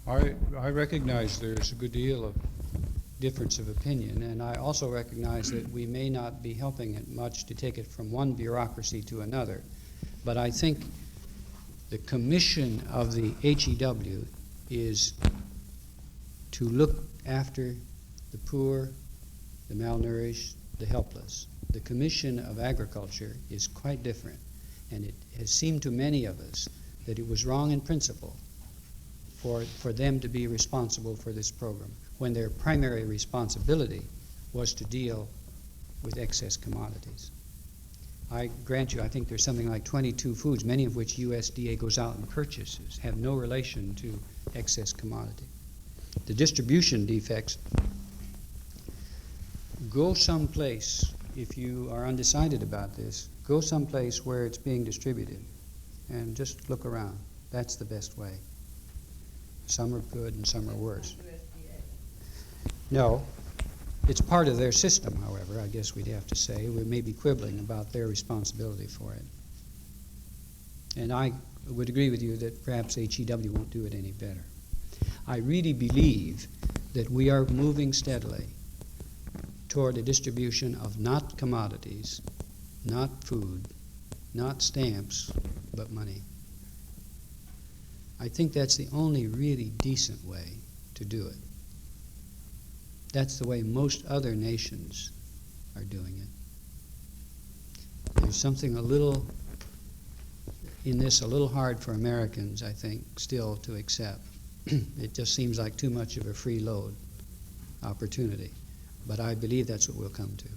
I recognize there's a good deal of difference of opinion, and I also recognize that we may not be helping it much to take it from one bureaucracy to another. But I think the commission of the HEW is to look after the poor, the malnourished, the helpless. The commission of agriculture is quite different, and it has seemed to many of us that it was wrong in principle for them to be responsible for this program, when their primary responsibility was to deal with excess commodities. I grant you, I think there's something like 22 foods, many of which USDA goes out and purchases, have no relation to excess commodity. The distribution defects, go someplace, if you are undecided about this, go someplace where it's being distributed and just look around. That's the best way. Some are good and some are worse. No, it's part of their system, however, I guess we'd have to say. We may be quibbling about their responsibility for it. And I would agree with you that perhaps HEW won't do it any better. I really believe that we are moving steadily toward a distribution of not commodities, not food, not stamps, but money. I think that's the only really decent way to do it. That's the way most other nations are doing it. There's something a little in this, a little hard for Americans, I think, still to accept. It just seems like too much of a free load opportunity. But I believe that's what we'll come to.